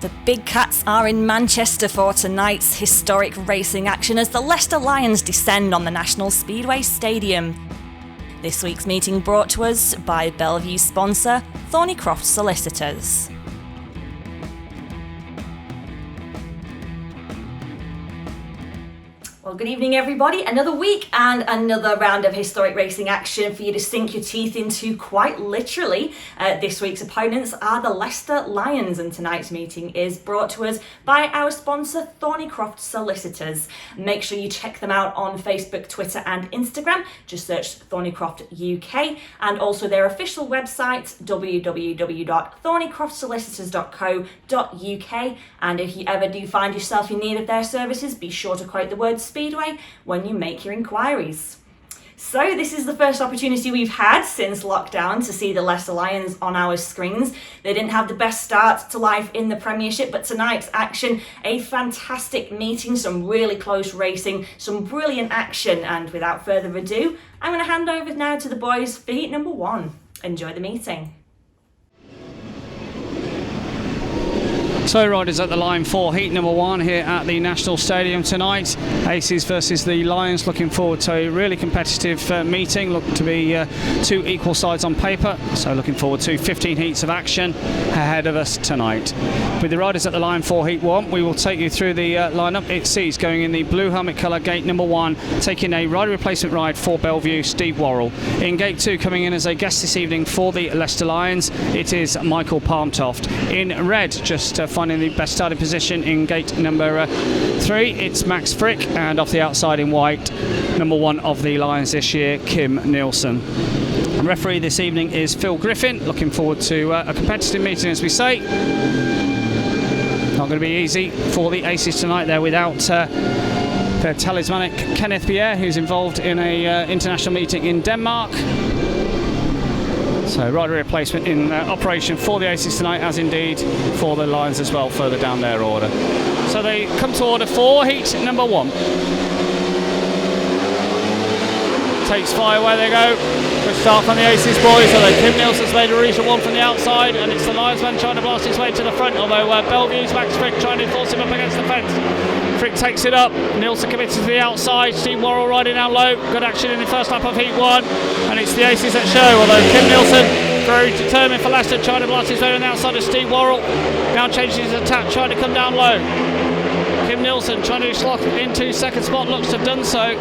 The Big Cats are in Manchester for tonight's historic racing action as the Leicester Lions descend on the National Speedway Stadium. This week's meeting brought to us by Belle Vue sponsor Thornycroft Solicitors. Well, good evening everybody. Another week and another round of historic racing action for you to sink your teeth into, quite literally. This week's opponents are the Leicester Lions, and tonight's meeting is brought to us by our sponsor Thornycroft Solicitors. Make sure you check them out on Facebook, Twitter and Instagram. Just search Thornycroft UK, and also their official website www.thornycroftsolicitors.co.uk. And if you ever do find yourself in need of their services, be sure to quote the word Speedway when you make your inquiries. So this is the first opportunity we've had since lockdown to see the Leicester Lions on our screens. They didn't have the best start to life in the Premiership, but tonight's action, a fantastic meeting, some really close racing, some brilliant action, and without further ado, I'm going to hand over now to the boys for heat number 1. Enjoy the meeting. So riders at the line for heat number 1 here at the National Stadium tonight. Aces versus the Lions, looking forward to a really competitive meeting. Look to be two equal sides on paper, so looking forward to 15 heats of action ahead of us tonight. With the riders at the line for heat 1, we will take you through the lineup. It sees going in the blue helmet colour gate number 1, taking a rider replacement ride for Belle Vue, Steve Worrall. In gate 2, coming in as a guest this evening for the Leicester Lions, it is Michael Toft. In red, just finding the best starting position in gate number 3, it's Max Fricke, and off the outside in white, number 1 of the Lions this year, Kim Nilsson. Referee this evening is Phil Griffin. Looking forward to a competitive meeting, as we say. Not going to be easy for the Aces tonight. They're without their talismanic Kenneth Bjerre, who's involved in a international meeting in Denmark. So rider replacement in operation for the Aces tonight, as indeed for the Lions as well, further down their order. So they come to order for heat number 1. Takes fire where they go. Good start from the Aces boys, although Kim Nilsson's made a recent one from the outside, and it's the Lions man trying to blast his way to the front, although Belle Vue's Max Fricke trying to force him up against the fence. Fricke takes it up, Nilsson commits to the outside, Steve Worrall riding down low. Good action in the first lap of heat 1, and it's the Aces that show, although Kim Nilsson very determined for Leicester, trying to blast his way on the outside of Steve Worrall. Now changing his attack, trying to come down low. Kim Nilsson trying to slot into second spot, looks to have done so.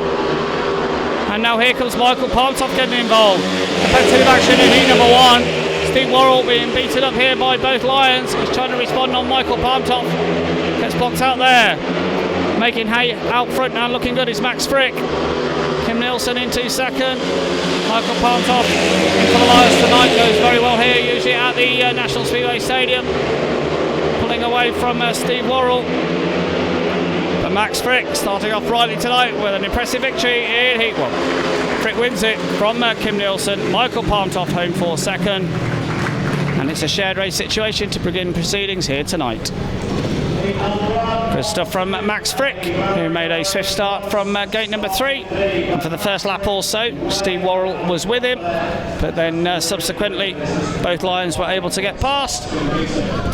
And now here comes Michael Toft getting involved. Competitive action in heat number 1. Steve Worrall being beaten up here by both Lions. He's trying to respond on Michael Toft. Gets blocked out there. Making hay out front now, looking good is Max Fricke. Kim Nilsson into second. Michael Toft for the Lions tonight goes very well here, usually at the National Speedway Stadium. Pulling away from Steve Worrall. But Max Fricke starting off brightly tonight with an impressive victory in heat 1. Fricke wins it from Kim Nilsson. Michael Toft home for second. And it's a shared race situation to begin proceedings here tonight. Good stuff from Max Fricke, who made a swift start from gate number 3. And for the first lap also, Steve Worrall was with him, but then subsequently both Lions were able to get past.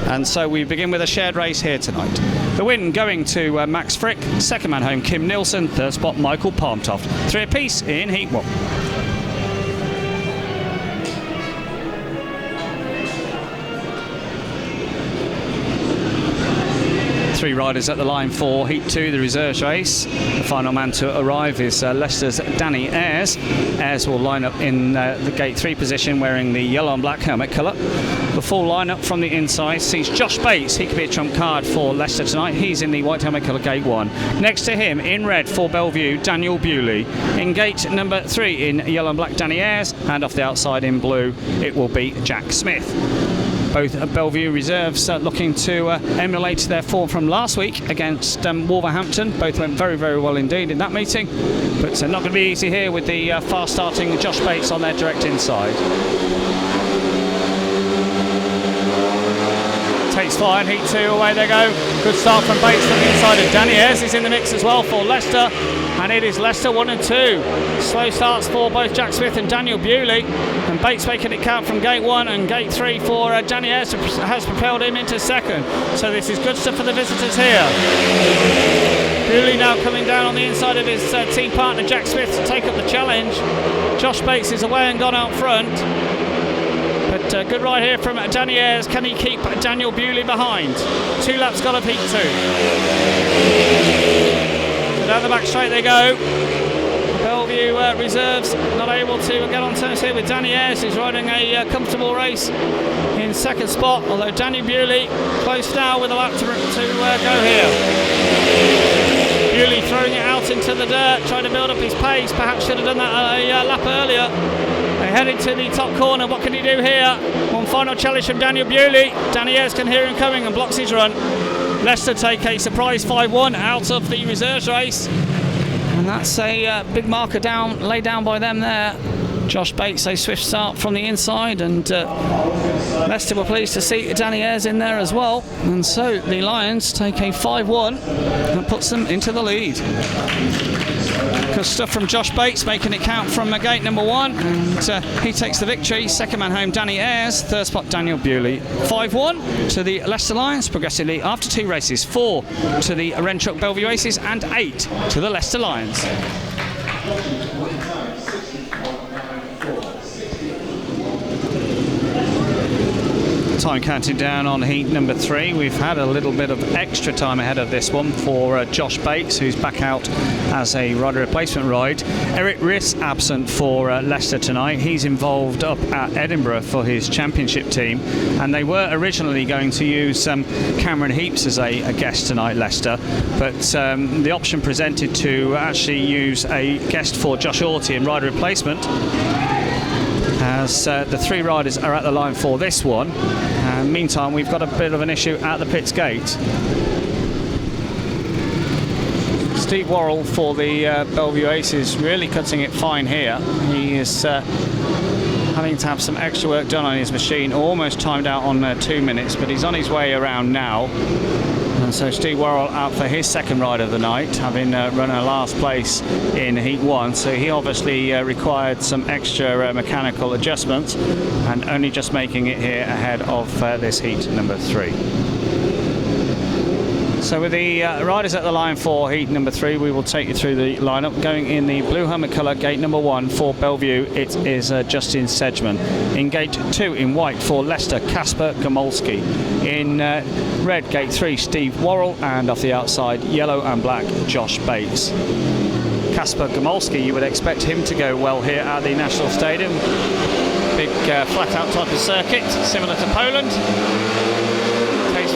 And so we begin with a shared race here tonight. The win going to Max Fricke, second man home Kim Nilsson, third spot Michael Toft. 3 apiece in heat 1. Three riders at the line for heat 2, the reserves race. The final man to arrive is Leicester's Danny Ayres. Ayres will line up in the gate 3 position, wearing the yellow and black helmet colour. The full lineup from the inside sees Josh Bates. He could be a trump card for Leicester tonight. He's in the white helmet colour gate 1. Next to him in red for Belle Vue, Daniel Bewley. In gate number 3 in yellow and black, Danny Ayres, and off the outside in blue it will be Jack Smith. Both Belle Vue reserves looking to emulate their form from last week against Wolverhampton. Both went very, very well indeed in that meeting, but not going to be easy here with the fast starting Josh Bates on their direct inside. takes fire in heat 2, away they go. Good start from Bates from the inside, and Ayres is in the mix as well for Leicester, and it is Leicester 1 and 2. Slow starts for both Jack Smith and Daniel Bewley, and Bates making it count from gate 1, and gate 3 for Ayres has propelled him into second. So this is good stuff for the visitors here. Bewley now coming down on the inside of his team partner Jack Smith to take up the challenge. Josh Bates is away and gone out front. But good ride here from Ayres. Can he keep Daniel Bewley behind? 2 laps gone of heat 2. So down the back straight they go. Belle Vue reserves not able to get on terms here with Ayres, who's riding a comfortable race in second spot, although Daniel Bewley close now with a lap to go here. Bewley throwing it out into the dirt, trying to build up his pace. Perhaps should have done that a lap earlier. They head into the top corner. What can he do here? One final challenge from Daniel Bewley. Ayres can hear him coming and blocks his run. Leicester take a surprise 5-1 out of the reserves race. And that's a big marker laid down by them there. Josh Bates, a swift start from the inside, and Leicester were pleased to see Ayres in there as well. And so the Lions take a 5-1 and puts them into the lead. Good stuff from Josh Bates, making it count from gate number 1, and he takes the victory. Second man home, Ayres. Third spot, Daniel Bewley. 5-1 to the Leicester Lions, progressively after 2 races. 4 to the Renchuck Belle Vue Aces, and 8 to the Leicester Lions. Time counting down on heat number 3. We've had a little bit of extra time ahead of this one for Josh Bates, who's back out as a rider replacement ride. Eric Riss absent for Leicester tonight. He's involved up at Edinburgh for his championship team, and they were originally going to use Cameron Heaps as a guest tonight, Leicester, but the option presented to actually use a guest for Josh Auty in rider replacement, as the 3 riders are at the line for this one. Meantime, we've got a bit of an issue at the pits gate. Steve Worrall for the Belle Vue Aces really cutting it fine here. He is having to have some extra work done on his machine, almost timed out on 2 minutes, but he's on his way around now. And so Steve Worrall out for his second ride of the night, having run a last place in heat 1. So he obviously required some extra mechanical adjustments, and only just making it here ahead of this heat number 3. So with the riders at the line for heat number 3, we will take you through the lineup. Going in the blue Hummer colour, gate number 1 for Belle Vue, it is Justin Sedgmen. In gate 2 in white for Leicester, Kasper Gomolski. In red, gate 3, Steve Worrall, and off the outside, yellow and black, Josh Bates. Kasper Gomolski, you would expect him to go well here at the National Stadium. Big flat out type of circuit, similar to Poland.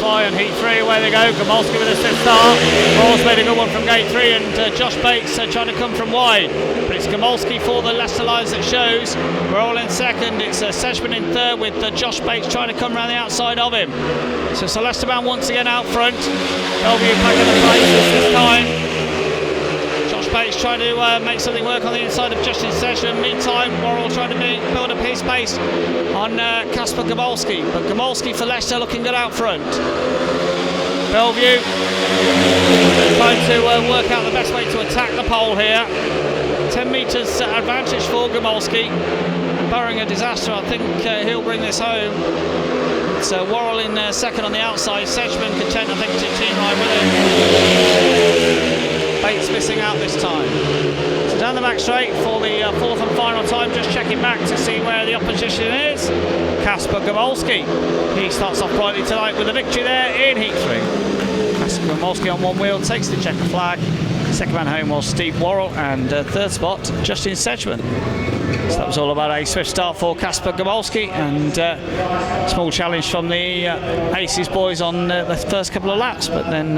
Fly on heat 3, away they go. Gomolski with a swift start. Worrall's made a good one from gate 3, and Josh Bates trying to come from wide. But it's Gomolski for the Leicester Lions that shows. Worrall in second. It's Sedgmen in third, with Josh Bates trying to come around the outside of him. So it's a Leicester man once again out front. Belle Vue packing the places this time. Josh Bates trying to make something work on the inside of Justin Sedgmen. Meantime, Worrall trying to build up his pace on Kasper Gomolski. But Gomolski for Leicester looking good out front. Belle Vue trying to work out the best way to attack the pole here. 10 metres advantage for Gomolski. Barring a disaster, I think he'll bring this home. It's Worrall in second on the outside. Sedgmen content, I think, to team ride with him. Bates missing out this time. So down the back straight for the fourth and final time, just checking back to see where the opposition is. Kasper Gomolski. He starts off brightly tonight with a victory there in heat 3. Kasper Gomolski on one wheel takes the checker flag. Second man home was Steve Worrall, and third spot, Justin Sedgmen. So that was all about a swift start for Kasper Gomolski, and small challenge from the Aces boys on the first couple of laps, but then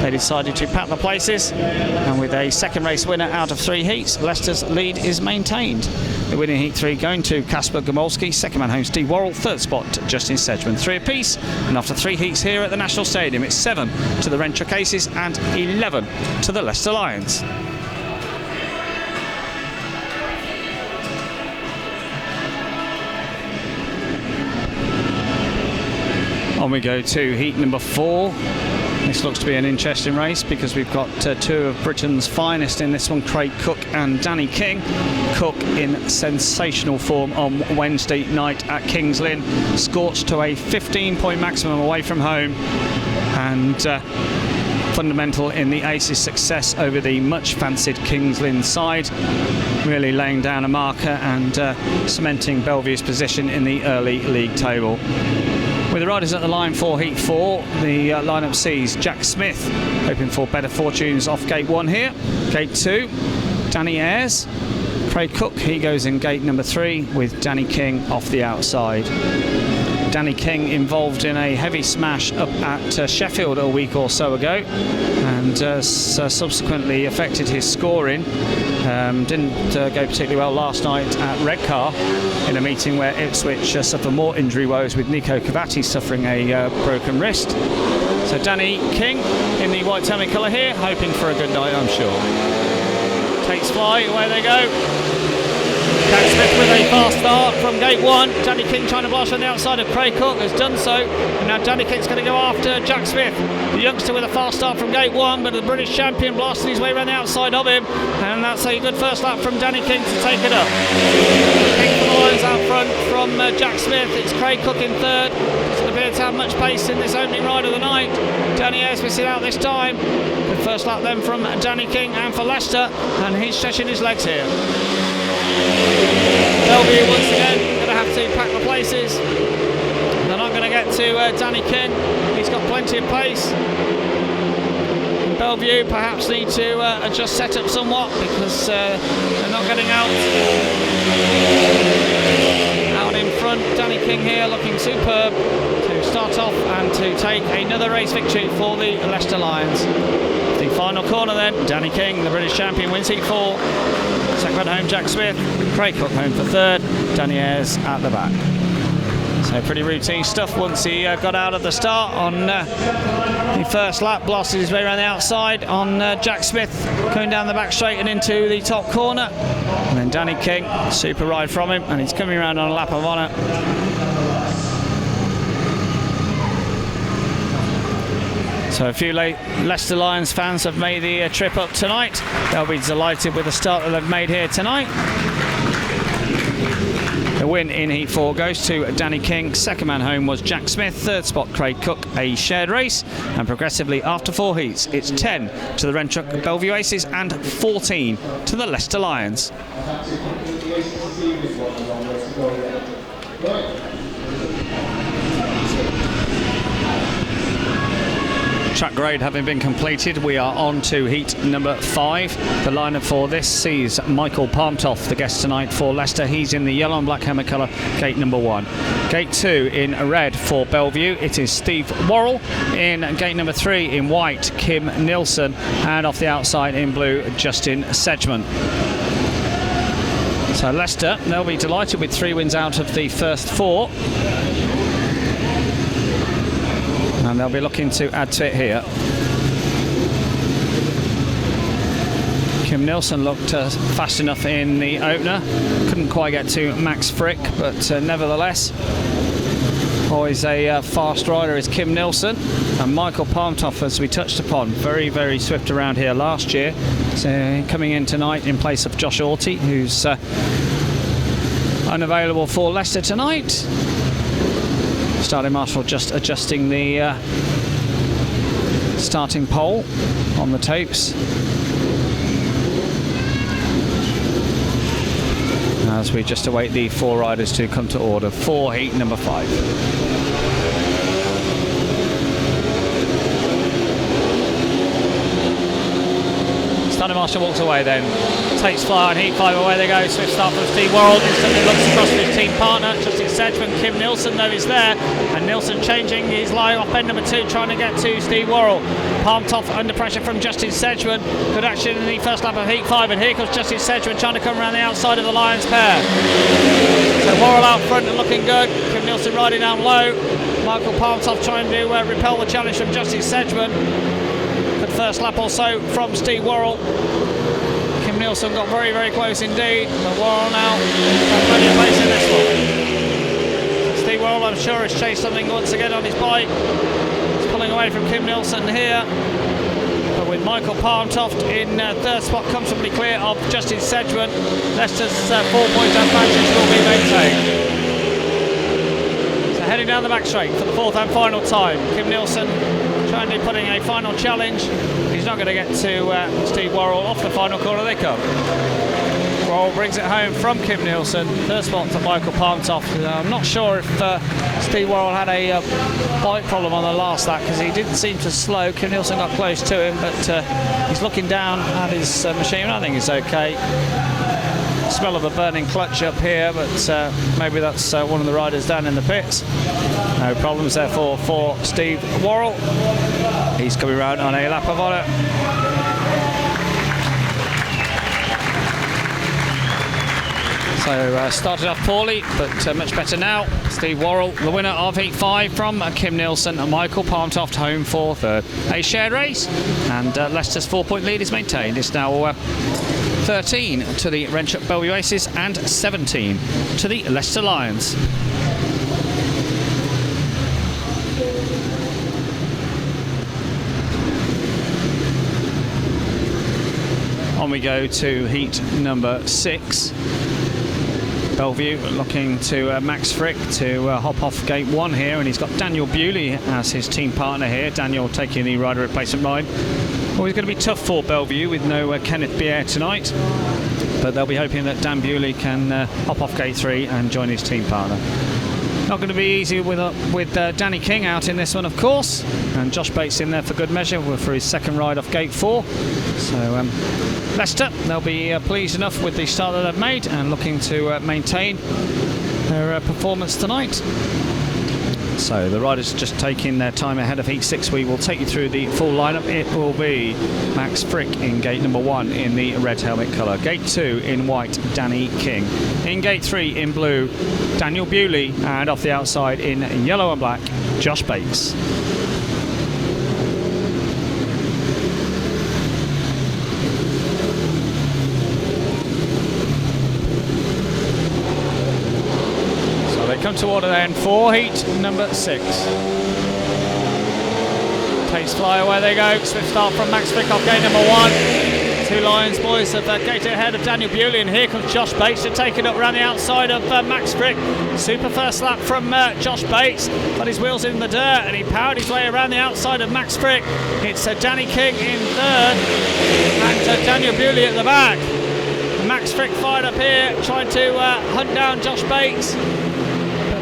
they decided to pack the places, and with a second race winner out of 3 heats, Leicester's lead is maintained. The winning heat 3 going to Kasper Gomolski, second man home Steve Worrall, third spot Justin Sedgmen. 3 apiece, and after 3 heats here at the National Stadium, it's 7 to the Renchuck Aces and 11 to the Leicester Lions. On we go to heat number 4. This looks to be an interesting race because we've got two of Britain's finest in this one, Craig Cook and Danny King. Cook in sensational form on Wednesday night at Kings Lynn, scorched to a 15-point maximum away from home, and fundamental in the Aces' success over the much fancied Kings Lynn side, really laying down a marker and cementing Belle Vue's position in the early league table. With the riders at the line for Heat 4, the lineup sees Jack Smith hoping for better fortunes off gate 1 here. Gate 2, Danny Ayres. Craig Cook, he goes in gate number 3 with Danny King off the outside. Danny King involved in a heavy smash up at Sheffield a week or so ago, and subsequently affected his scoring. Didn't go particularly well last night at Redcar in a meeting where Ipswich suffered more injury woes, with Nico Cavati suffering a broken wrist. So Danny King in the white thermic colour here, hoping for a good night, I'm sure. Takes fly, away they go. Jack Smith with a fast start from gate 1. Danny King trying to blast on the outside of Craig Cook, has done so. And now Danny King's going to go after Jack Smith, the youngster with a fast start from gate 1, but the British champion blasting his way around the outside of him. And that's a good first lap from Danny King to take it up. King for the Lions out front from Jack Smith. It's Craig Cook in third. Doesn't appear to have much pace in this opening ride of the night. Danny Ayres missing out this time. Good first lap then from Danny King and for Leicester, and he's stretching his legs here. Belle Vue once again going to have to pack the places. They're not going to get to Danny King. He's got plenty of pace. And Belle Vue perhaps need to adjust setup somewhat because they're not getting out in front. Danny King here looking superb to start off and to take another race victory for the Leicester Lions. The final corner then, Danny King, the British champion, wins heat 4. Second home, Jack Smith. Craig Cook home for third. Danny Ayres at the back. So pretty routine stuff once he got out at the start on the first lap. Blasted his way around the outside on Jack Smith, coming down the back straight and into the top corner. And then Danny King, super ride from him, and he's coming around on a lap of honour. So a few Leicester Lions fans have made the trip up tonight. They'll be delighted with the start that they've made here tonight. The win in Heat 4 goes to Danny King. Second man home was Jack Smith. Third spot, Craig Cook. A shared race. And progressively after 4 heats, it's 10 to the Rentruck Belle Vue Aces and 14 to the Leicester Lions. Track grade having been completed, we are on to heat number 5. The lineup for this sees Michael Palmtoft, the guest tonight for Leicester. He's in the yellow and black hammer colour, gate number 1. Gate 2 in red for Belle Vue, it is Steve Worrall. In gate number 3 in white, Kim Nilsson. And off the outside in blue, Justin Sedgmen. So Leicester, they'll be delighted with 3 wins out of the first 4. And they'll be looking to add to it here. Kim Nilsson looked fast enough in the opener. Couldn't quite get to Max Fricke, but nevertheless, always a fast rider is Kim Nilsson. And Michael Palmtoft, as we touched upon, very, very swift around here last year. So coming in tonight in place of Josh Auty, who's unavailable for Leicester tonight. Starting marshal just adjusting the starting pole on the tapes as we just await the 4 riders to come to order for heat number 5. Starting marshal walks away then, takes fly on heat 5, away they go. Swift start from Steve Worrall, instantly looks across to his team partner, Justin Sedgmen. Kim Nilsson though is there, and Nilsson changing his line off end number 2, trying to get to Steve Worrall. Palmtoft under pressure from Justin Sedgmen. Good action in the first lap of heat 5, and here comes Justin Sedgmen trying to come around the outside of the Lions pair. So Worrall out front and looking good, Kim Nilsson riding down low. Michael Palmtoft trying to repel the challenge from Justin Sedgmen. Good first lap also from Steve Worrall. Kim Nilsson got very, very close indeed, but Worrall now got plenty of pace in this one. Steve Worrall, I'm sure, has chased something once again on his bike. He's pulling away from Kim Nilsson here. But with Michael Toft in third spot, comfortably clear of Justin Sedgmen, Leicester's 4-point advantage will be maintained. So heading down the back straight for the fourth and final time. Kim Nilsson trying to put in a final challenge. He's not going to get to Steve Worrall. Off the final corner they come. Worrall brings it home from Kim Nilsson. Third spot to Michael Toft. I'm not sure if Steve Worrall had a bike problem on the last lap, because he didn't seem to slow. Kim Nilsson got close to him, but he's looking down at his machine. I think it's okay. Smell of a burning clutch up here, but maybe that's one of the riders down in the pits. No problems therefore for Steve Worrall. He's coming round on a lap of honour. So started off poorly, but much better now. Steve Worrall, the winner of Heat 5 from Kim Nilsson, and Michael Toft home for third. A shared race, and Leicester's 4-point lead is maintained. It's now 13 to the Belle Vue Aces and 17 to the Leicester Lions. On we go to heat number 6. Belle Vue looking to Max Fricke to hop off gate 1 here, and he's got Daniel Bewley as his team partner here. Daniel taking the rider replacement ride. Always going to be tough for Belle Vue with no Kenneth Bjerre tonight, but they'll be hoping that Dan Bewley can hop off gate 3 and join his team partner. Not going to be easy with Danny King out in this one, of course, and Josh Bates in there for good measure for his second ride off gate 4. So Leicester, they'll be pleased enough with the start that they've made and looking to maintain their performance tonight. So the riders just taking their time ahead of Heat 6. We will take you through the full lineup. It will be Max Fricke in gate number 1 in the red helmet colour. Gate 2 in white, Danny King. In gate 3 in blue, Daniel Bewley. And off the outside in yellow and black, Josh Bates. Come to order then for heat number 6. Pace fly away they go. Swift start from Max Fricke off gate number 1. 2 Lions boys have gated ahead of Daniel Bewley, and here comes Josh Bates to take it up around the outside of Max Fricke. Super first lap from Josh Bates, got his wheels in the dirt and he powered his way around the outside of Max Fricke. It's Danny King in third and Daniel Bewley at the back. Max Fricke fired up here, trying to hunt down Josh Bates.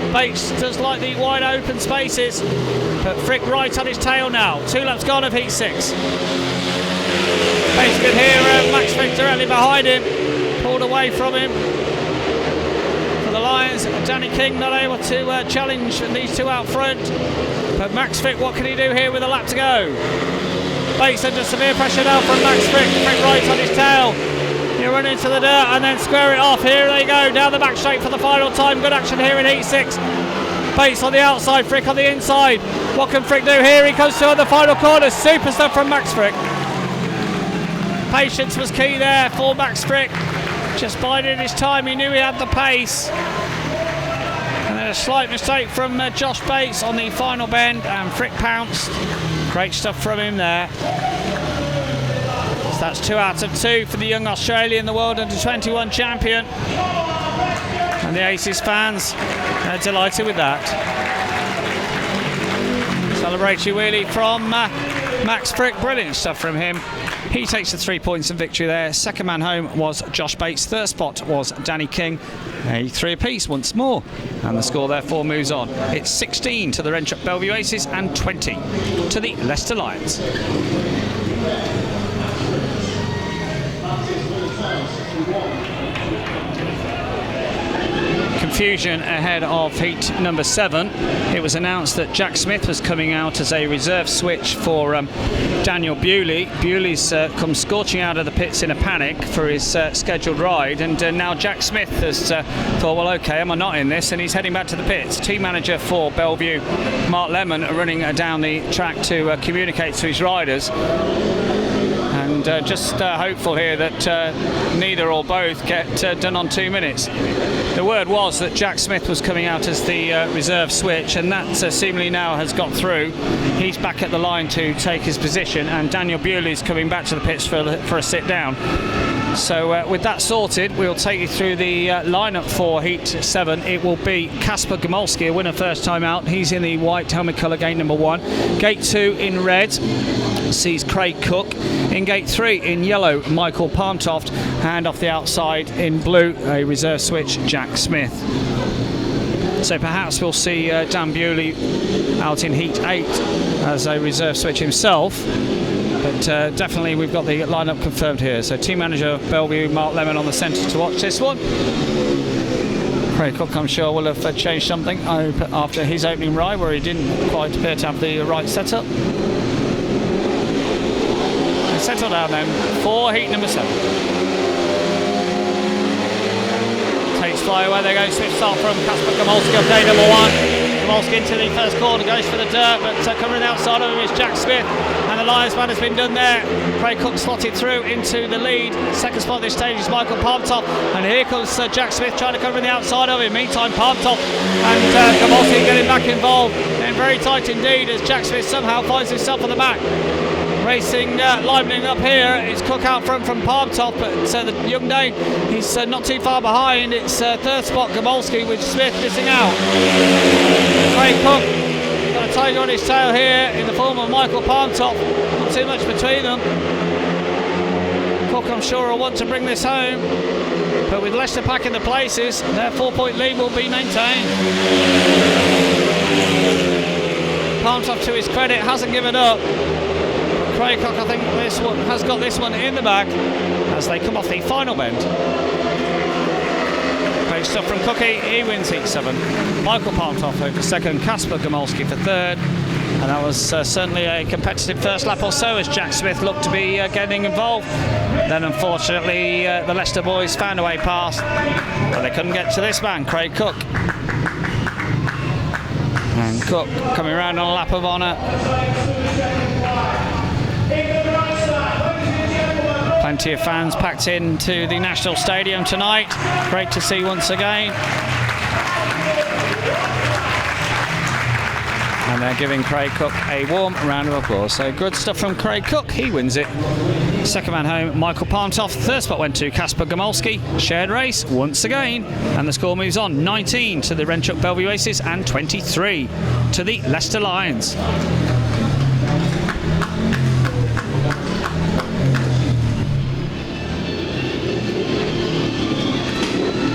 Bates does like the wide open spaces, but Fricke right on his tail now. 2 laps gone of heat 6. Bates could hear Max Fricke directly behind him, pulled away from him. For the Lions, Danny King not able to challenge these 2 out front, but Max Fricke, what can he do here with a lap to go? Bates under severe pressure now from Max Fricke. Fricke right on his tail. You run into the dirt and then square it off. Here they go, down the back straight for the final time. Good action here in heat 6. Bates on the outside, Fricke on the inside. What can Fricke do here? He comes to the final corner. Super stuff from Max Fricke. Patience was key there for Max Fricke. Just biding his time, he knew he had the pace. And then a slight mistake from Josh Bates on the final bend, and Fricke pounced. Great stuff from him there. That's 2 out of 2 for the young Australian, the World Under-21 champion. And the Aces fans are delighted with that. Celebratory wheelie from Max Fricke, brilliant stuff from him. He takes the 3 points and victory there. Second man home was Josh Bates. Third spot was Danny King. A 3 apiece once more. And the score therefore moves on. It's 16 to the Belle Vue Aces and 20 to the Leicester Lions. Confusion ahead of heat number 7. It was announced that Jack Smith was coming out as a reserve switch for Daniel Bewley. Bewley's come scorching out of the pits in a panic for his scheduled ride, and now Jack Smith has thought, well, okay, am I not in this? And he's heading back to the pits. Team manager for Belle Vue, Mark Lemon, running down the track to communicate to his riders. And and just hopeful here that neither or both get done on 2 minutes. The word was that Jack Smith was coming out as the reserve switch, and that seemingly now has got through. He's back at the line to take his position, and Daniel Bewley is coming back to the pits for a sit down. So with that sorted, we'll take you through the lineup for Heat 7. It will be Kasper Gomolski, a winner first time out. He's in the white helmet colour, gate number 1. Gate 2 in red sees Craig Cook. In gate 3 in yellow, Michael Palmtoft. And off the outside in blue, a reserve switch, Jack Smith. So perhaps we'll see Dan Bewley out in Heat 8 as a reserve switch himself. But definitely we've got the lineup confirmed here. So team manager Belle Vue, Mark Lemon on the centre to watch this one. Craig Cook, I'm sure, will have changed something after his opening ride, where he didn't quite appear to have the right setup. Settle down then for Heat number 7. Takes fly away they go. Swift start from Kasper Gomolski of day number 1. Gomolski into the first corner, goes for the dirt, but coming outside of him is Jack Smith, and the Lions man has been done there. Craig Cook slotted through into the lead. Second spot this stage is Michael Palmtoft, and here comes Jack Smith trying to cover the outside of him. Meantime, Palmtoft and Gomolski getting back involved, and very tight indeed as Jack Smith somehow finds himself on the back. Racing, livening up here. It's Cook out front from Palmtoft, but the young Dane, he's not too far behind. It's third spot Gomolski with Smith missing out. Craig Cook got a tiger on his tail here in the form of Michael Palmtoft. Not too much between them. Cook, I'm sure, will want to bring this home, but with Leicester packing the places, their 4-point lead will be maintained. Palmtoft, to his credit, hasn't given up. Craig Cook, I think, this one has got this one in the bag as they come off the final bend. Great stuff from Cookie. He wins Heat 7. Michael Palmtoft over second, Kasper Gomolski for third, and that was certainly a competitive first lap or so as Jack Smith looked to be getting involved. Then unfortunately the Leicester boys found a way past, but they couldn't get to this man, Craig Cook. And Cook coming around on a lap of honour. Plenty of fans packed into the National Stadium tonight. Great to see once again. And they're giving Craig Cook a warm round of applause. So good stuff from Craig Cook. He wins it. Second man home, Michael Palmtoft. Third spot went to Kasper Gomolski. Shared race once again. And the score moves on. 19 to the Renchuk Belle Vue Aces and 23 to the Leicester Lions.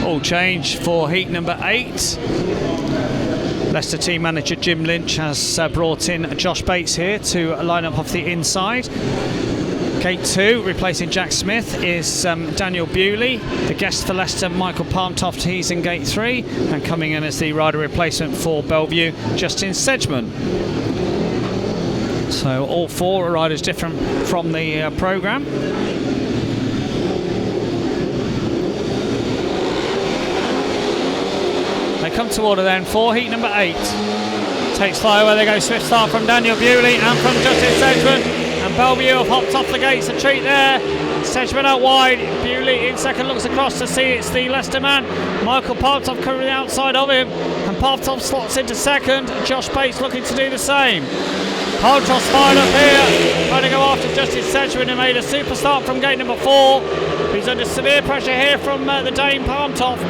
All change for heat number 8. Leicester team manager Jim Lynch has brought in Josh Bates here to line up off the inside. Gate 2, replacing Jack Smith, is Daniel Bewley. The guest for Leicester, Michael Palmtoft, he's in Gate 3. And coming in as the rider replacement for Belle Vue, Justin Sedgmen. So all four riders different from the programme. They come to order then for heat number 8. Takes fly where they go. Swift start from Daniel Bewley and from Justin Sedgmen. And Belle Vue have hopped off the gates. A treat there. Sedgmen out wide. Bewley in second, looks across to see it's the Leicester man. Michael Palmtoft coming outside of him. And Palmtoft slots into second. Josh Bates looking to do the same. Palmtoft's fired up here. Trying to go after Justin Sedgmen, who made a super start from gate number 4. He's under severe pressure here from the Dane Palmtoft.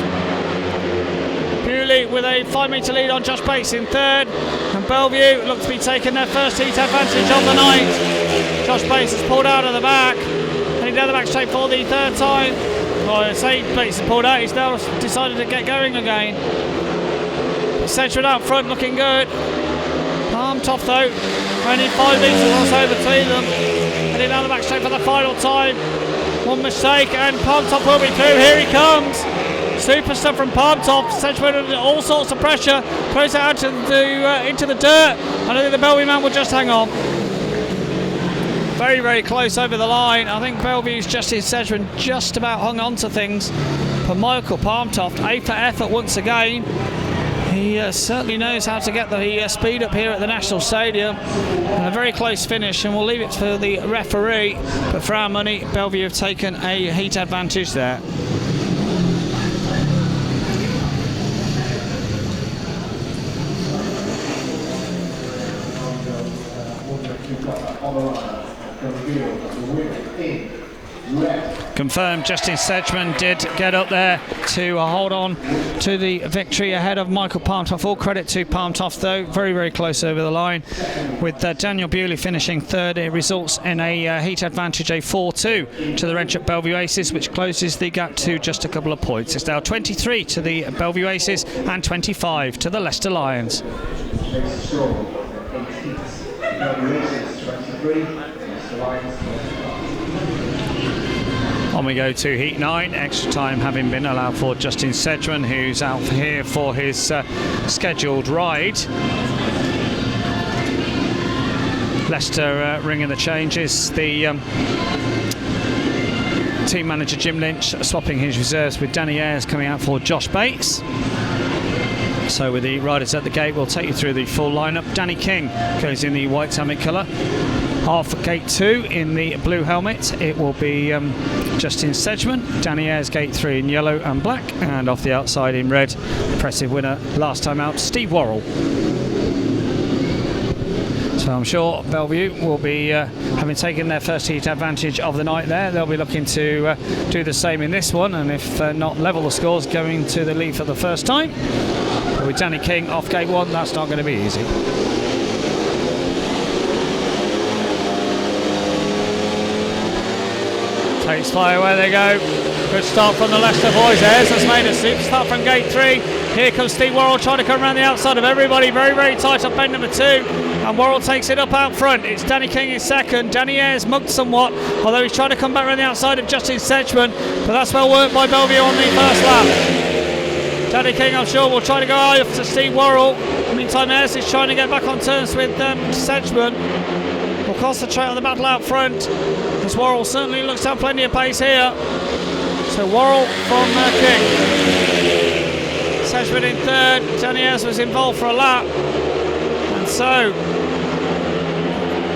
Bewley with a 5-metre lead on Josh Bates in third, and Belle Vue look to be taking their first heat advantage of the night. Josh Bates has pulled out of the back, heading down the back straight for the third time. Well, I say Bates has pulled out, he's now decided to get going again. Sedgmen out front looking good. Palmtoft though, only 5 metres or so between them, heading down the back straight for the final time. One mistake and Palmtoft will be through, here he comes. Super stuff from Palmtoft. Sedgmen under all sorts of pressure. Throws it out into the dirt. I think the Belle Vue man will just hang on. Very, very close over the line. I think Belle Vue's Justin Sedgmen just about hung on to things. For Michael Palmtoft, A for effort once again. He certainly knows how to get the speed up here at the National Stadium. A very close finish, and we'll leave it for the referee. But for our money, Belle Vue have taken a heat advantage there. Confirmed, Justin Sedgmen did get up there to hold on to the victory ahead of Michael Palmtoft. All credit to Palmtoft though, very, very close over the line. With Daniel Bewley finishing third, it results in a heat advantage, a 4-2 to the Wrench at Belle Vue Aces, which closes the gap to just a couple of points. It's now 23 to the Belle Vue Aces and 25 to the Leicester Lions. On we go to Heat 9, extra time having been allowed for Justin Sedgmen, who's out here for his scheduled ride. Leicester ringing the changes. The team manager Jim Lynch swapping his reserves with Danny Ayres coming out for Josh Bates. So with the riders at the gate, we'll take you through the full lineup. Danny King goes in the white helmet colour. Off gate 2 in the blue helmet, it will be Justin Sedgmen. Danny Ayres gate 3 in yellow and black, and off the outside in red, impressive winner last time out, Steve Worrall. So I'm sure Belle Vue will be, having taken their first heat advantage of the night there, they'll be looking to do the same in this one, and if not level the scores, going to the lead for the first time. But with Danny King off gate 1, that's not going to be easy. Takes fly away they go. Good start from the Leicester boys. Ayres has made a super start from gate 3. Here comes Steve Worrall trying to come around the outside of everybody. Very, very tight up bend number 2. And Worrall takes it up out front. It's Danny King in second. Danny Ayres mugged somewhat, although he's trying to come back around the outside of Justin Sedgmen. But that's well worked by Belle Vue on the first lap. Danny King, I'm sure, will try to go after Steve Worrall. Meantime, Ayres is trying to get back on terms with Sedgmen. Will concentrate on the battle out front, as Worrall certainly looks to have plenty of pace here. So Worrall from King. Sedgmen in third. Danny Ayres was involved for a lap. And so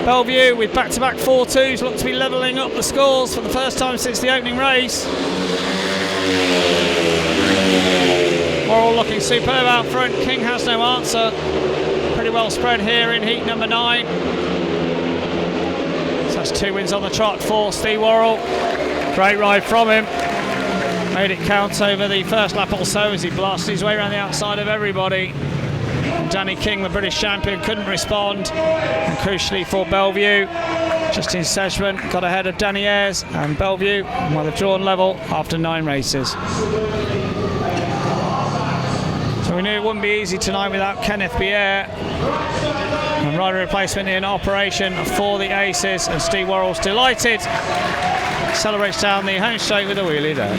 Belle Vue with back-to-back 4-2s look to be levelling up the scores for the first time since the opening race. Worrall looking superb out front. King has no answer. Pretty well spread here in heat number 9. That's 2 wins on the trot for Steve Worrall. Great ride from him. Made it count over the first lap also as he blasted his way around the outside of everybody. And Danny King, the British champion, couldn't respond. And crucially for Belle Vue, Justin Sedgmen got ahead of Danny Ayres, and Belle Vue, well, they've drawn level after 9 races. So we knew it wouldn't be easy tonight without Kenneth Bjerre. And rider replacement in operation for the Aces, and Steve Worrall's delighted. Celebrates down the home straight with a wheelie there.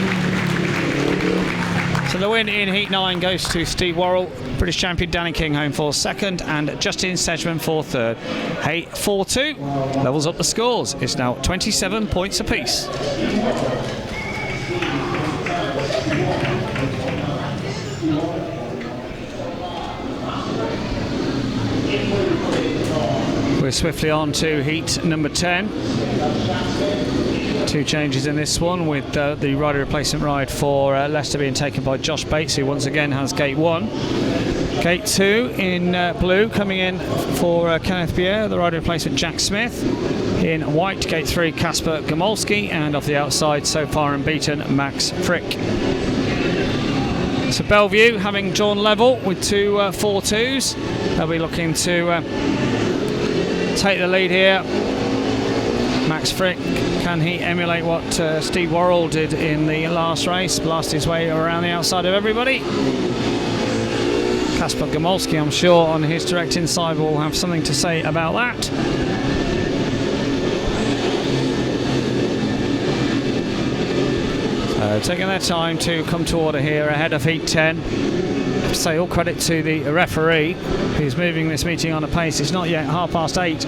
So the win in Heat 9 goes to Steve Worrall. British champion Danny King home for second, and Justin Sedgmen for third. Hey, 4-2 levels up the scores. It's now 27 points apiece. We're swiftly on to heat number 10. 2 changes in this one, with the rider replacement ride for Leicester being taken by Josh Bates, who once again has gate 1. Gate 2 in blue coming in for Kenneth Bjerre, the rider replacement Jack Smith. In white, gate 3, Casper Gomolski, and off the outside, so far unbeaten, Max Fricke. So Belle Vue having drawn level with 2 4-2s. They'll be looking to take the lead here. Max Fricke, can he emulate what Steve Worrall did in the last race, blast his way around the outside of everybody? Casper Gomolski, I'm sure, on his directing side will have something to say about that. So taking their time to come to order here ahead of heat 10. Say all credit to the referee who's moving this meeting on a pace. It's not yet 8:30,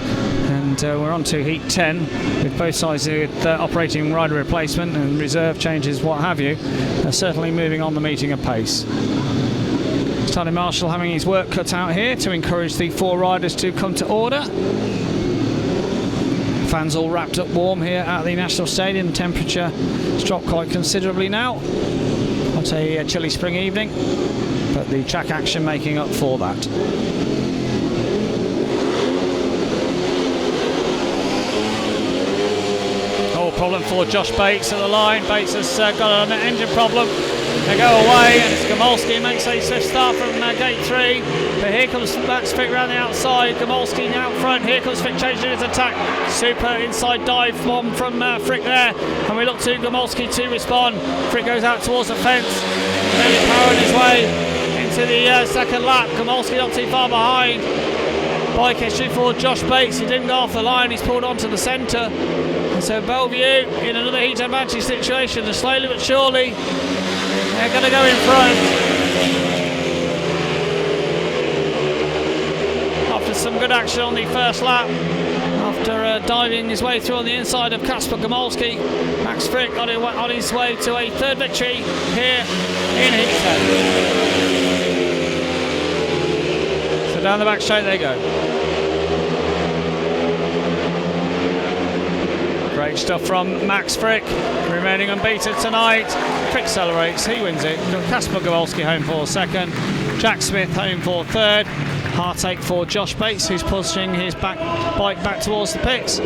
and we're on to heat 10 with both sides with operating rider replacement and reserve changes, what have you. They're certainly moving on the meeting at pace. Stanley Marshall having his work cut out here to encourage the 4 riders to come to order. Fans all wrapped up warm here at the National Stadium. Temperature has dropped quite considerably now. Not a chilly spring evening, but the track action making up for that. Oh, problem for Josh Bates at the line. Bates has got an engine problem. They go away, and it's Gomolski makes a swift start from gate 3. But here comes Max Fricke around the outside. Gomolski out front. Here comes Fricke changing his attack. Super inside dive bomb from Fricke there. And we look to Gomolski to respond. Fricke goes out towards the fence. Really powering his way into the second lap. Gomolski not too far behind. Bike history for Josh Bates. He didn't go off the line. He's pulled onto the centre. And so Belle Vue in another heat advantage situation. And slowly but surely, they're going to go in front. After some good action on the first lap, after diving his way through on the inside of Kasper Gomolski, Max Fricke on his way to a third victory here in Heat 10. So down the back straight they go. Great stuff from Max Fricke, remaining unbeaten tonight. Fricke celebrates, he wins it. Kasper Gomolski home for second. Jack Smith home for third. Heartache for Josh Bates, who's pushing his bike back towards the pits.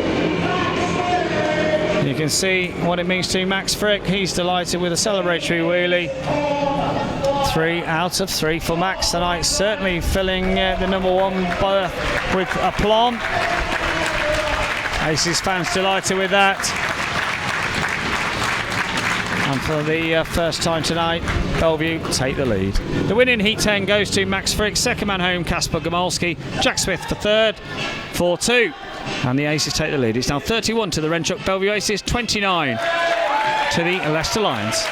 You can see what it means to Max Fricke. He's delighted with a celebratory wheelie. 3 out of 3 for Max tonight, certainly filling the number 1 berth with aplomb. Aces fans delighted with that. And for the first time tonight, Belle Vue take the lead. The win in Heat 10 goes to Max Fricke, second man home Kasper Gomolski, Jack Smith for third, 4-2. And the Aces take the lead. It's now 31 to the Renchuk Belle Vue Aces, 29 to the Leicester Lions.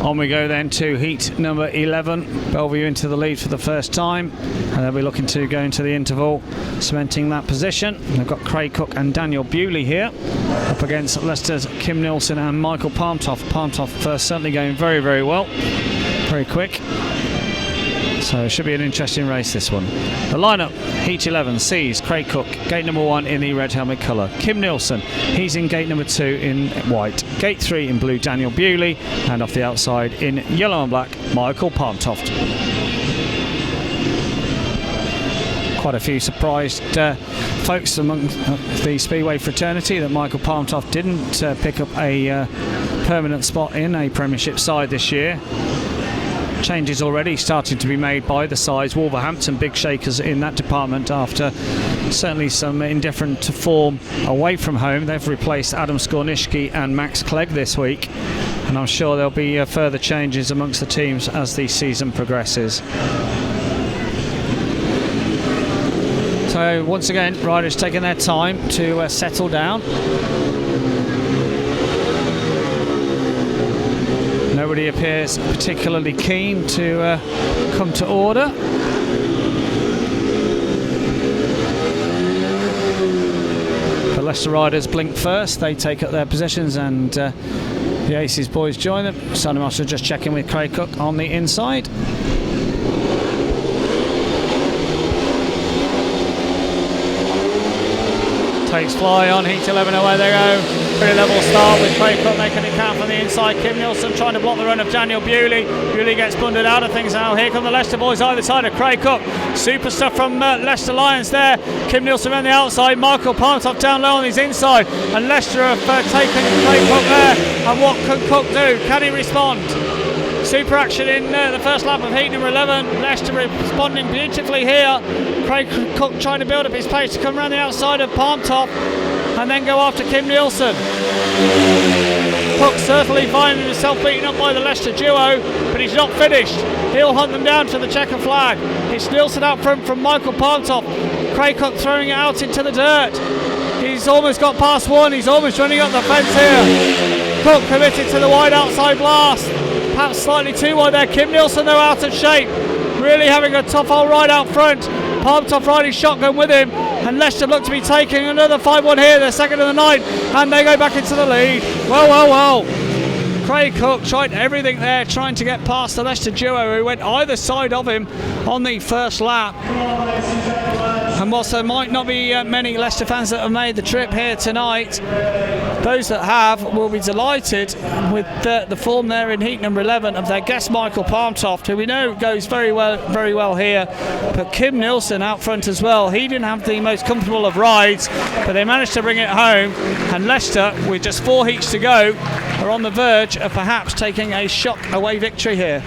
On we go then to heat number 11. Belle Vue into the lead for the first time, and they'll be looking to go into the interval, cementing that position. They've got Craig Cook and Daniel Bewley here, up against Leicester's Kim Nilsson and Michael Palmtoft. Palmtoft first certainly going very, very well, very quick. So it should be an interesting race, this one. The lineup, Heat 11 sees Craig Cook, gate number 1 in the red helmet colour. Kim Nilsson, he's in gate number 2 in white. Gate 3 in blue, Daniel Bewley. And off the outside in yellow and black, Michael Palmtoft. Quite a few surprised folks among the Speedway fraternity that Michael Palmtoft didn't pick up a permanent spot in a Premiership side this year. Changes already starting to be made by the sides. Wolverhampton big shakers in that department after certainly some indifferent form away from home. They've replaced Adam Skornishki and Max Clegg this week, and I'm sure there'll be further changes amongst the teams as the season progresses. So once again, riders taking their time to settle down. Nobody appears particularly keen to come to order. The Leicester riders blink first. They take up their positions, and the Aces boys join them. Stanley Marshall just checking with Craig Cook on the inside. Takes fly on Heat 11, away they go. Pretty level start with Craig Cook making it count from the inside. Kim Nilsson trying to block the run of Daniel Bewley. Bewley gets blundered out of things now. Here come the Leicester boys either side of Craig Cook. Super stuff from Leicester Lions there. Kim Nilsson on the outside. Michael Palmtoft down low on his inside. And Leicester have taken Craig Cook there. And what can Cook do? Can he respond? Super action in the first lap of heat number 11. Leicester responding beautifully here. Craig Cook trying to build up his pace to come around the outside of Palmtoft and then go after Kim Nilsson. Cook certainly finding himself beaten up by the Leicester duo, but he's not finished. He'll hunt them down to the checker flag. It's Nilsson out front from Michael Palmtoft. Craig Cook throwing it out into the dirt. He's almost got past one. He's almost running up the fence here. Cook committed to the wide outside blast. Perhaps slightly too wide there. Kim Nilsson though out of shape. Really having a tough old ride out front. Palmtoft riding shotgun with him. and Leicester look to be taking another 5-1 here, their second of the night, and they go back into the lead. Well. Craig Cook tried everything there, trying to get past the Leicester duo who went either side of him on the first lap. And whilst there might not be many Leicester fans that have made the trip here tonight, those that have will be delighted with the form there in heat number 11 of their guest Michael Palmtoft, who we know goes very well here, but Kim Nilsson out front as well. He didn't have the most comfortable of rides, but they managed to bring it home, and Leicester, with just 4 heats to go, are on the verge of perhaps taking a shock away victory here.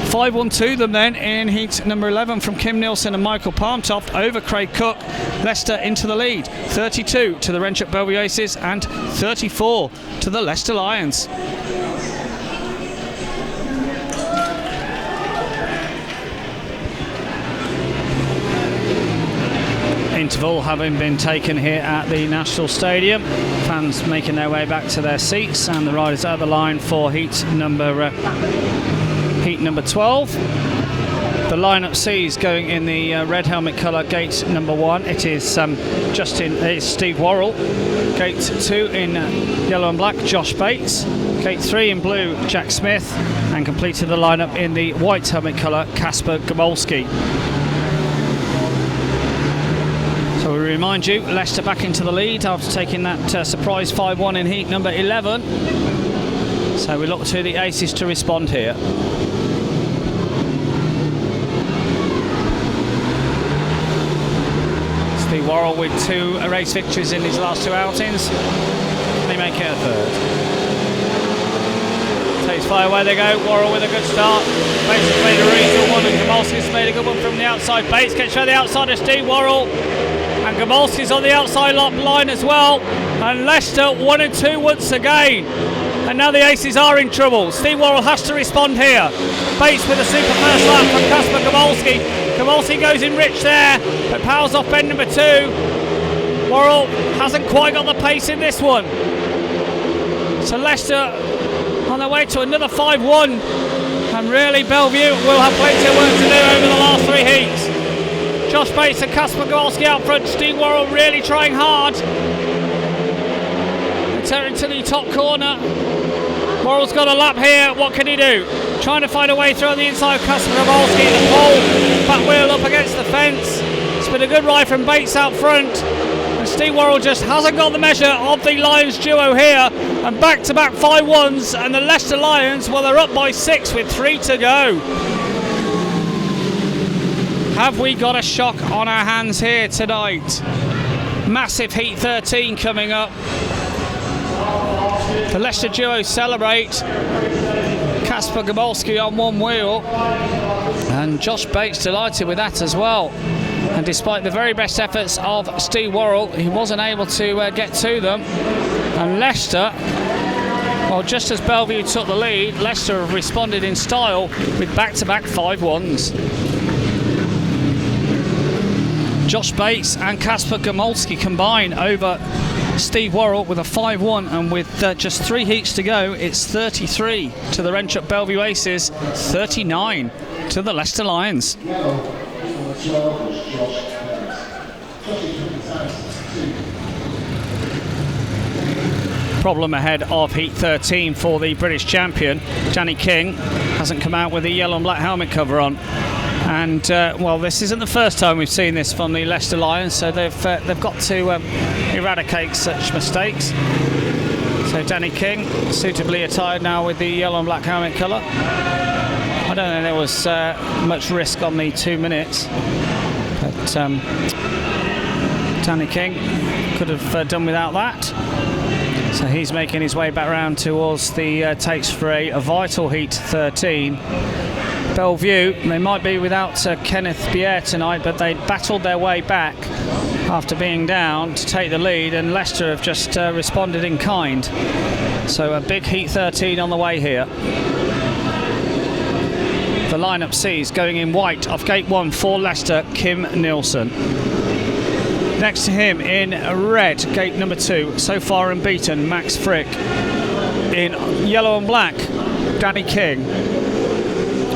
5-1 to them then in heat number 11 from Kim Nilsson and Michael Palmtoft over Craig Cook. Leicester into the lead, 32 to the Wrench-Up Belle Vue Aces and 34 to the Leicester Lions. Interval having been taken here at the National Stadium, fans making their way back to their seats, and the riders at the line for heat number 12. The lineup C's going in the red helmet colour, gate number 1. It is Steve Worrall. Gate 2 in yellow and black, Josh Bates. Gate 3 in blue, Jack Smith, and completed the lineup in the white helmet colour, Kasper Gomolski. So we remind you, Leicester back into the lead after taking that surprise 5-1 in heat number 11. So we look to the Aces to respond here. Steve Worrall with 2 race victories in his last 2 outings. They make it a third. Takes fire away they go. Worrall with a good start. Bates has made a reasonable one, and Gomolski's made a good one from the outside. Bates gets around the outside of Steve Worrall, and Gomolski's on the outside line as well. And Leicester 1 and 2 once again. And now the Aces are in trouble. Steve Worrall has to respond here. Bates with a super first lap from Kasper Gomolski. Gomolski goes in rich there, but powers off bend number 2. Worrall hasn't quite got the pace in this one. So Leicester on their way to another 5-1. And really Belle Vue will have plenty of work to do over the last 3 heats. Josh Bates and Kasper Gomolski out front. Steve Worrall really trying hard. Turning to the top corner. Worrall's got a lap here. What can he do? Trying to find a way through on the inside of Kasper Gomolski. The pole, back wheel up against the fence. It's been a good ride from Bates out front. And Steve Worrall just hasn't got the measure of the Lions duo here. And back-to-back 5-1s. And the Leicester Lions, well, they're up by 6 with 3 to go. Have we got a shock on our hands here tonight? Massive heat 13 coming up. The Leicester duo celebrate. Kasper Gomolski on one wheel, and Josh Bates delighted with that as well. And despite the very best efforts of Steve Worrall, he wasn't able to get to them. And Leicester, well, just as Belle Vue took the lead, Leicester have responded in style with back-to-back 5-1s. Josh Bates and Kasper Gomolski combine over Steve Worrall with a 5-1, and with just 3 heats to go, it's 33 to the Wrench-Up Belle Vue Aces, 39 to the Leicester Lions. Problem ahead of heat 13 for the British champion. Danny King hasn't come out with the yellow and black helmet cover on. And well, this isn't the first time we've seen this from the Leicester Lions, so they've got to eradicate such mistakes. So Danny King, suitably attired now with the yellow and black helmet colour. I don't think there was much risk on the 2 minutes, but Danny King could have done without that. So he's making his way back round towards the takes for a vital heat 13. Belle Vue, they might be without Kenneth Bjerre tonight, but they battled their way back after being down to take the lead, and Leicester have just responded in kind. So a big heat 13 on the way here. The lineup C's going in white off gate 1 for Leicester, Kim Nilsson. Next to him in red, gate number 2, so far unbeaten, Max Fricke. In yellow and black, Danny King.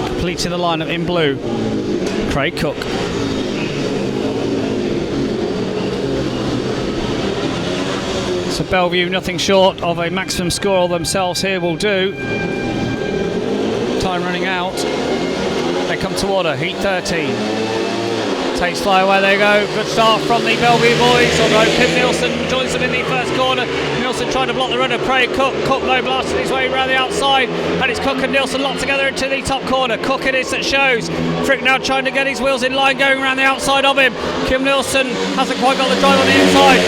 Completing the lineup in blue, Craig Cook. So Belle Vue, nothing short of a maximum score themselves here will do. Time running out. They come to order, heat 13. Takes fly away they go. Good start from the Belle Vue boys, although Kim Nilsson joins them in the first corner. Nilsson trying to block the run of Craig Cook. Cook low blasting his way around the outside, and it's Cook and Nilsson locked together into the top corner. Cook it is that shows. Fricke now trying to get his wheels in line, going around the outside of him. Kim Nilsson hasn't quite got the drive on the inside.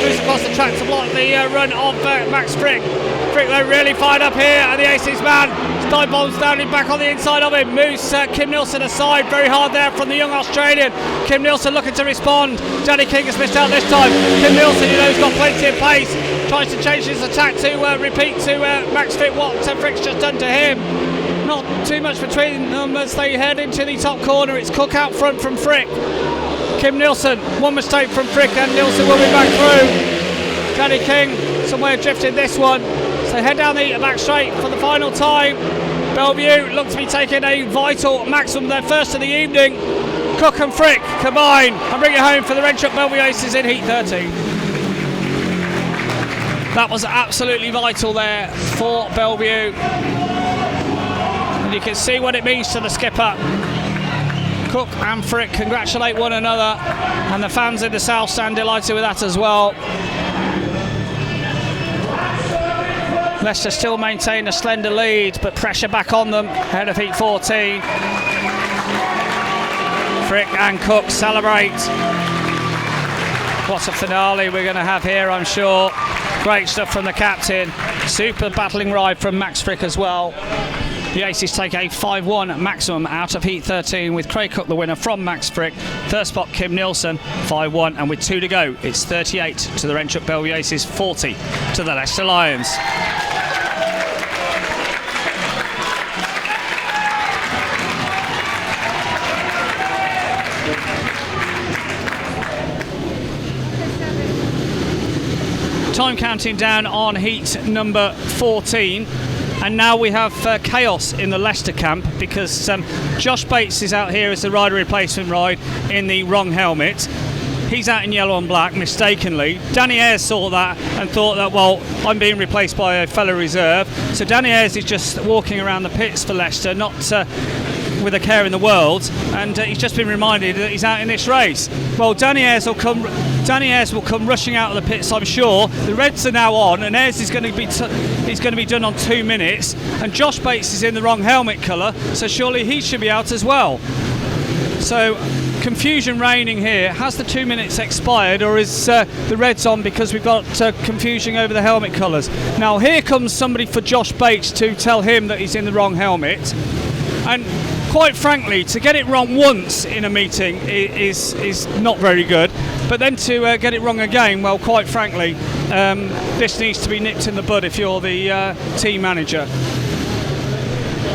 Moves across the track to block the run of Max Fricke. Fricke though really fired up here, and the Aces man dive bombs down and back on the inside of him. Moves Kim Nilsson aside very hard there from the young Australian. Kim Nilsson looking to respond. Danny King has missed out this time. Kim Nilsson, you know, has got plenty of pace. Tries to change his attack to repeat to Max Fricke what Fricke's just done to him. Not too much between them as they head into the top corner. It's Cook out front from Fricke. Kim Nilsson, one mistake from Fricke and Nilsson will be back through. Danny King somewhere drifted this one. So head down the back straight for the final time. Belle Vue look to be taking a vital maximum, their first of the evening. Cook and Fricke combine and bring it home for the Wrench-Up Belle Vue Aces in heat 13. That was absolutely vital there for Belle Vue. And you can see what it means to the skipper. Cook and Fricke congratulate one another, and the fans in the South stand delighted with that as well. Leicester still maintain a slender lead, but pressure back on them ahead of heat 14. Fricke and Cook celebrate. What a finale we're going to have here, I'm sure. Great stuff from the captain. Super battling ride from Max Fricke as well. The Aces take a 5-1 maximum out of heat 13 with Craig Cook the winner from Max Fricke. Third spot Kim Nilsson, 5-1, and with 2 to go it's 38 to the Wrench-Up Belle Vue Aces, 40 to the Leicester Lions. Time counting down on heat number 14, and now we have chaos in the Leicester camp because Josh Bates is out here as the rider replacement ride in the wrong helmet. He's out in yellow and black mistakenly. Danny Ayres saw that and thought that, well, I'm being replaced by a fellow reserve. So Danny Ayres is just walking around the pits for Leicester, not with a care in the world, and he's just been reminded that he's out in this race. Well, Danny Ayres will come rushing out of the pits, I'm sure. The reds are now on, and Ayres is going to be done on 2 minutes, and Josh Bates is in the wrong helmet colour, so surely he should be out as well. So confusion reigning here. Has the 2 minutes expired, or is the reds on because we've got confusion over the helmet colours? Now here comes somebody for Josh Bates to tell him that he's in the wrong helmet, and quite frankly, to get it wrong once in a meeting is not very good, but then to get it wrong again, well, quite frankly, this needs to be nipped in the bud if you're the team manager.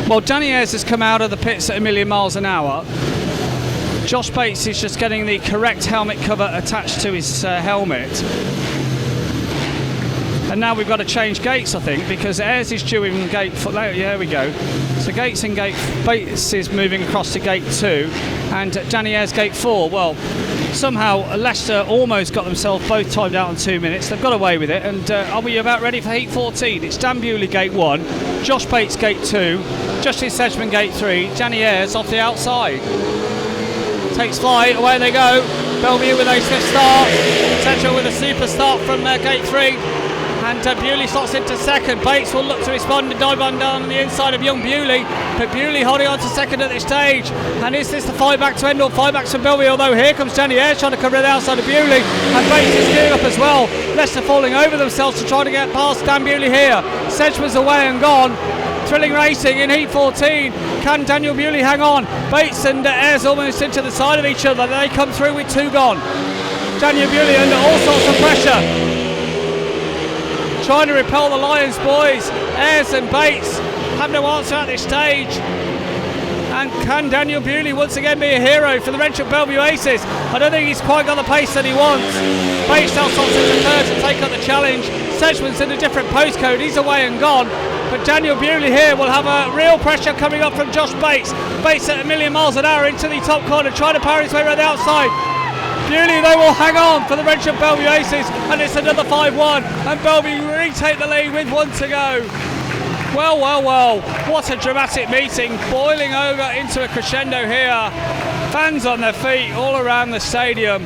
Well, Danny Ayres has come out of the pits at 1,000,000 miles an hour. Josh Bates is just getting the correct helmet cover attached to his helmet. And now we've got to change gates, I think, because Ayres is due in gate 4. Yeah, there we go. So Bates is moving across to gate 2, and Danny Ayres gate 4. Well, somehow Leicester almost got themselves both timed out in 2 minutes. They've got away with it, and are we about ready for heat 14? It's Dan Bewley gate 1, Josh Bates gate 2, Justin Sedgmen gate 3, Danny Ayres off the outside. Takes flight, away they go. Belle Vue with a swift start. Sedgmen with a super start from gate 3. And Bewley slots into second. Bates will look to respond and dive on down the inside of young Bewley, but Bewley holding on to second at this stage. And is this the fight back to end, or fight back to Belle Vue? Although here comes Danny Ayres trying to cover the outside of Bewley, and Bates is gearing up as well. Leicester falling over themselves to try to get past Dan Bewley here. Sedgman's away and gone. Thrilling racing in heat 14. Can Daniel Bewley hang on? Bates and Ayres almost into the side of each other. They come through with 2 gone. Daniel Bewley under all sorts of pressure, trying to repel the Lions boys. Ayres and Bates have no answer at this stage. And can Daniel Bewley once again be a hero for the Wrench-Up Belle Vue Aces? I don't think he's quite got the pace that he wants. Bates now slots into third to take up the challenge. Sedgman's in a different postcode, he's away and gone. But Daniel Bewley here will have a real pressure coming up from Josh Bates. Bates at 1,000,000 miles an hour into the top corner, trying to power his way around the outside. Bewley, they will hang on for the Wrench of Belle Vue Aces, and it's another 5-1, and Belle Vue retake the lead with 1 to go. Well, well, well, what a dramatic meeting, boiling over into a crescendo here. Fans on their feet all around the stadium.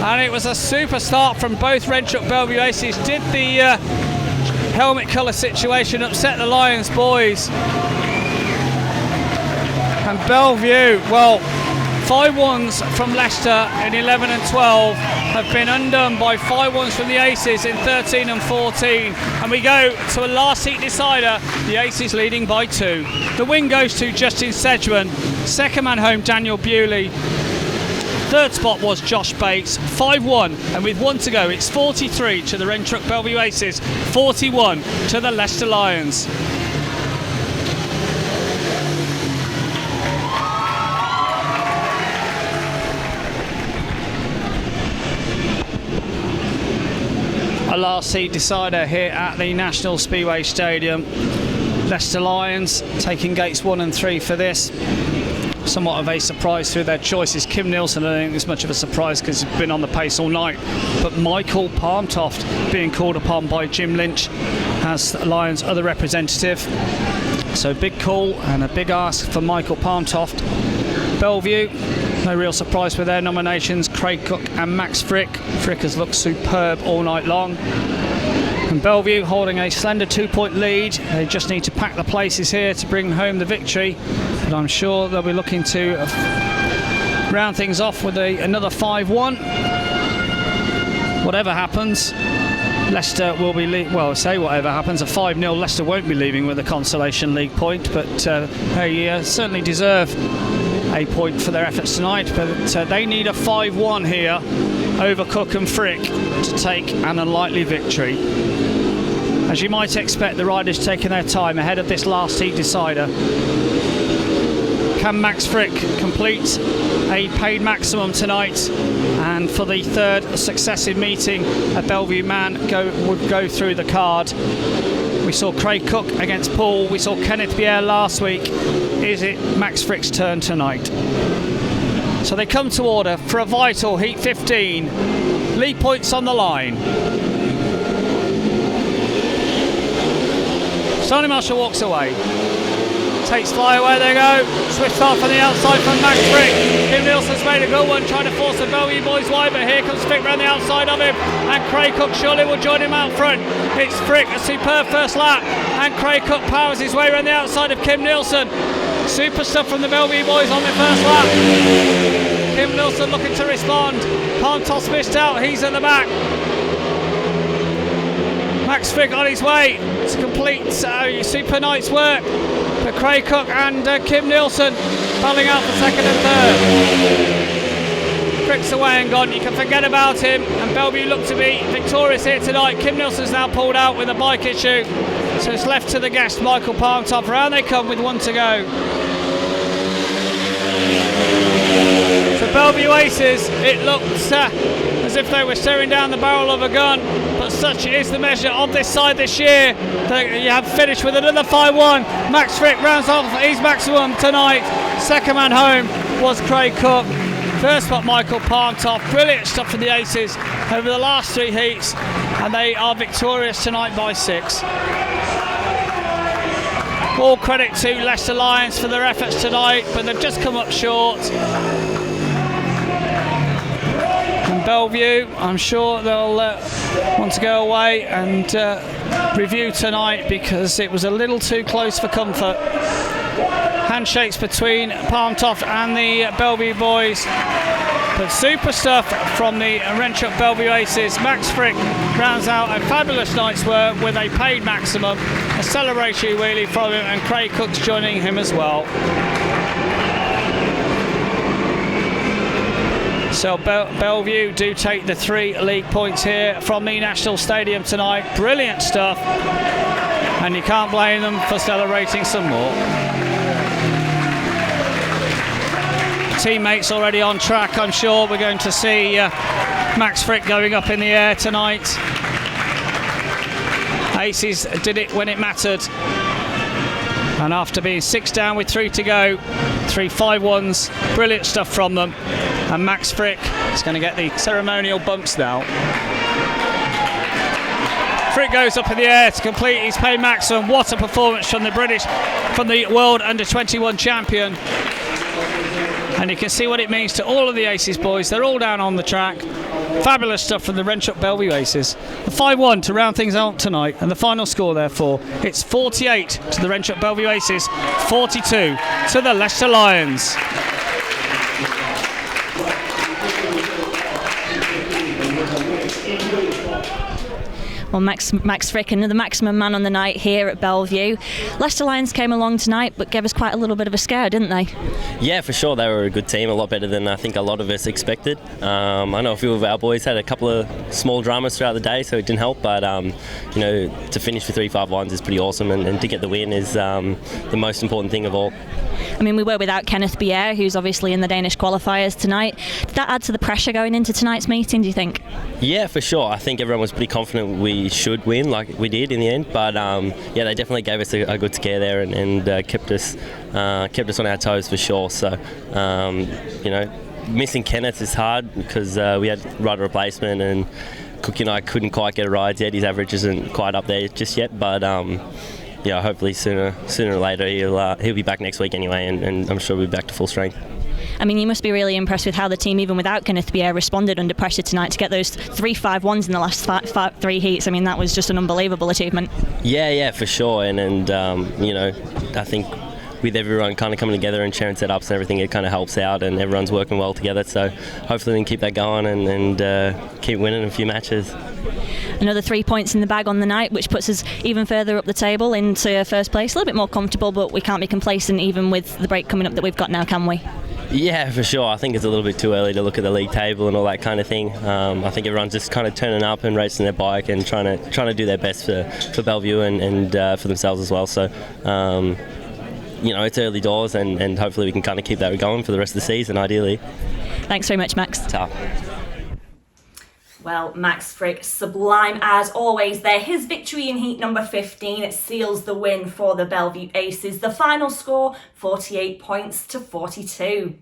And it was a super start from both Wrench up Belle Vue Aces. Did the helmet colour situation upset the Lions boys? And Belle Vue, well, 5-1s from Leicester in 11 and 12 have been undone by 5-1s from the Aces in 13 and 14. And we go to a last heat decider, the Aces leading by 2. The win goes to Justin Sedgmen, second man home Daniel Bewley. Third spot was Josh Bates, 5-1, and with 1 to go, it's 43 to the Wrench-up Belle Vue Aces, 41 to the Leicester Lions. A last seed decider here at the National Speedway Stadium. Leicester Lions taking gates 1 and 3 for this. Somewhat of a surprise through their choices. Kim Nilsson, I don't think it's much of a surprise because he's been on the pace all night. But Michael Toft being called upon by Jim Lynch as Lions' other representative. So big call and a big ask for Michael Toft. Belle Vue, no real surprise with their nominations. Craig Cook and Max Fricke. Fricke has looked superb all night long. And Belle Vue holding a slender 2-point lead. They just need to pack the places here to bring home the victory. But I'm sure they'll be looking to round things off with another 5-1. Whatever happens, Leicester will be say whatever happens, a 5-0 Leicester won't be leaving with a consolation league point, but they certainly deserve a point for their efforts tonight. But they need a 5-1 here over Cook and Fricke to take an unlikely victory. As you might expect, the riders taking their time ahead of this last heat decider. Can Max Fricke complete a paid maximum tonight, and for the third successive meeting a Belle Vue man would go through the card? We saw Craig Cook against Paul, we saw Kenneth Bjerre last week. Is it Max Fricke's turn tonight? So they come to order for a vital heat 15. League points on the line. Sonny Marshall walks away. Takes fly away, they go. Swift start from the outside from Max Fricke. Kim Nilsson's made a good one, trying to force the Belle Vue boys wide, but here comes Fricke round the outside of him, and Craig Cook surely will join him out front. It's Fricke, a superb first lap, and Craig Cook powers his way around the outside of Kim Nilsson. Super stuff from the Belle Vue boys on the first lap. Kim Nilsson looking to respond. Toft missed out, he's at the back. Max Fricke on his way to complete super night's work. But Craig Cook and Kim Nilsson battling out for second and third. Fricke's away and gone, you can forget about him, and Belle Vue look to be victorious here tonight. Kim Nilsson's now pulled out with a bike issue, so it's left to the guest Michael Toft. Round they come with 1 to go. For Belle Vue Aces, it looked as if they were staring down the barrel of a gun, but such is the measure of this side this year that you have finished with another 5-1. Max Fricke rounds off his maximum tonight. Second man home was Craig Cook. First spot Michael Toft. Brilliant stuff for the Aces over the last 3 heats, and they are victorious tonight by 6. All credit to Leicester Lions for their efforts tonight, but they've just come up short. And Belle Vue, I'm sure they'll want to go away and review tonight, because it was a little too close for comfort. Handshakes between Toft and the Belle Vue boys. But super stuff from the Wrench-up Belle Vue Aces. Max Fricke rounds out a fabulous night's work with a paid maximum, a celebratory wheelie from him, and Craig Cook's joining him as well. So Belle Vue do take the 3 league points here from the National Stadium tonight. Brilliant stuff, and you can't blame them for celebrating some more. Teammates already on track. I'm sure we're going to see Max Fricke going up in the air tonight. Aces did it when it mattered. And after being 6 down with 3 to go, 3 5-1s, brilliant stuff from them. And Max Fricke is going to get the ceremonial bumps now. Fricke goes up in the air to complete his pay maximum. What a performance from the World Under-21 champion. And you can see what it means to all of the Aces boys. They're all down on the track. Fabulous stuff from the Wrench-Up Belle Vue Aces. The 5-1 to round things out tonight, and the final score therefore, it's 48 to the Wrench-Up Belle Vue Aces, 42 to the Leicester Lions. Well, Max Fricke, the maximum man on the night here at Belle Vue. Leicester Lions came along tonight, but gave us quite a little bit of a scare, didn't they? Yeah, for sure. They were a good team, a lot better than I think a lot of us expected. I know a few of our boys had a couple of small dramas throughout the day, so it didn't help. But to finish with 3 5-1s is pretty awesome, and to get the win is the most important thing of all. I mean, we were without Bjerre, who's obviously in the Danish qualifiers tonight. Did that add to the pressure going into tonight's meeting, do you think? Yeah, for sure. I think everyone was pretty confident we should win, like we did in the end. But yeah, they definitely gave us a good scare there and kept us on our toes for sure. So missing Kenneth is hard because we had rider replacement, and Cookie and I couldn't quite get a ride yet. His average isn't quite up there just yet, but yeah, hopefully sooner or later he'll be back next week anyway, and I'm sure we'll be back to full strength. I mean, you must be really impressed with how the team, even without Bjerre, responded under pressure tonight to get those 3 5-1s in the last 3 heats. I mean, that was just an unbelievable achievement. Yeah, for sure. And I think with everyone kind of coming together and sharing setups and everything, it kind of helps out, and everyone's working well together. So hopefully we can keep that going and keep winning a few matches. Another 3 points in the bag on the night, which puts us even further up the table into first place. A little bit more comfortable, but we can't be complacent even with the break coming up that we've got now, can we? Yeah, for sure. I think it's a little bit too early to look at the league table and all that kind of thing. I think everyone's just kind of turning up and racing their bike and trying to do their best for Belle Vue and for themselves as well. So, it's early doors, and hopefully we can kind of keep that going for the rest of the season, ideally. Thanks very much, Max. Ta. Well, Max Fricke, sublime as always there. His victory in heat number 15, it seals the win for the Belle Vue Aces. The final score, 48 points to 42.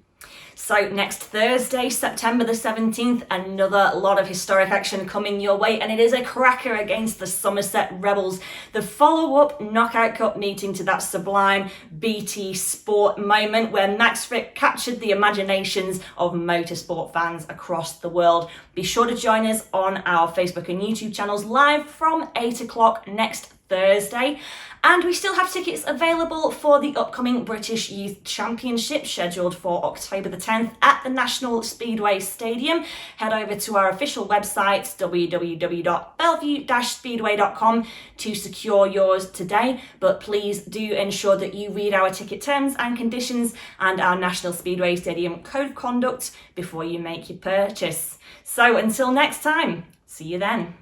So next Thursday, September the 17th, another lot of historic action coming your way, and it is a cracker against the Somerset Rebels. The follow-up knockout cup meeting to that sublime BT Sport moment where Max Fricke captured the imaginations of motorsport fans across the world. Be sure to join us on our Facebook and YouTube channels live from 8 o'clock next Thursday. And we still have tickets available for the upcoming British Youth Championship scheduled for October the 10th at the National Speedway Stadium. Head over to our official website, www.bellevue-speedway.com, to secure yours today. But please do ensure that you read our ticket terms and conditions and our National Speedway Stadium Code of Conduct before you make your purchase. So until next time, see you then.